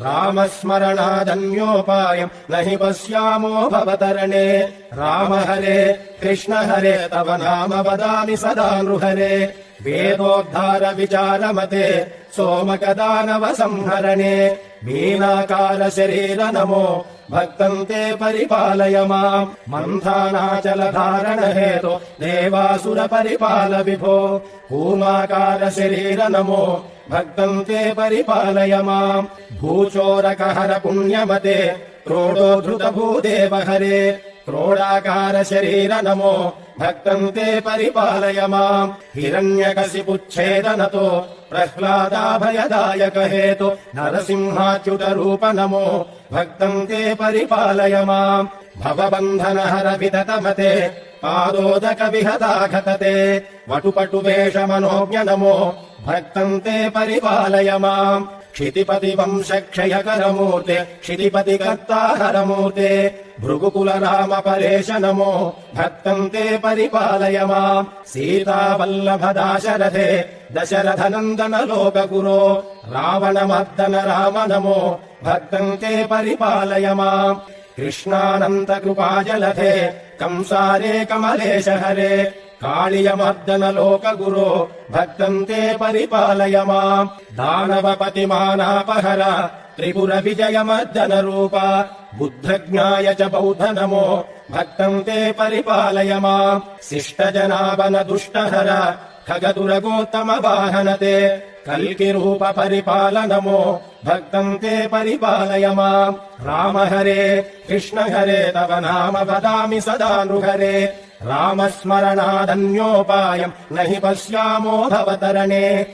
रामस्मरणादन्योपायम् न हि पश्यामो भवतरणे। राम हरे कृष्ण हरे तव नाम वदामि सदा नृहरे। वेदोद्धार विचारमते सोमकदानव संहरणे। मीनाकार शरीर नमो भक्तं ते परिपालय माम्। मन्थानाचल धारण हेतो देवासुर परिपाल विभो। कूमाकार शरीर नमो भक्तं ते परिपालय माम्। भूचोरकहर पुण्यमते क्रोडोद्धृत भूदेव हरे। क्रोडाकार शरीर नमो भक्तं ते परिपालय माम्। हिरण्यकशिपुच्छेदनतो प्रह्लादाभयदायक हेतु नरसिंहाच्युत रूप नमो भक्तं ते परिपालय माम्। भवबन्धनहर विततमते पादोदक विहता घतते। वटुपटु वेष मनोज्ञ नमो भक्तं ते परिपालय माम्। क्षितिपति वंश क्षयकरमूर्ते क्षितिपति कर्ताहरमूर्ते। भृगुकुल राम परेश नमो भक्तं ते परिपालय माम्। सीतावल्लभ दाशरथे दशरथ नन्दन लोकगुरो। रावणमर्दन राम नमो भक्तं ते परिपालय माम्। कृष्णानन्त कृपाजलधे कंसारे कमलेश हरे। कालियमर्दन लोकगुरो भक्तं ते परिपालय माम्। दानवपति मानापहर त्रिपुर विजयमर्दन रूप। बुद्धज्ञाय च बौद्ध नमो भक्तं ते परिपालय माम्। शिष्टजनाभन दुष्टहर खगदुरगोत्तम वाहन ते। कल्कि रूप परिपाल नमो भक्तं ते परिपालय माम्। राम हरे कृष्ण हरे तव नाम वदामि सदा नृहरे। रामस्मरणादन्योपायम् न हि पश्यामो भवतरणे।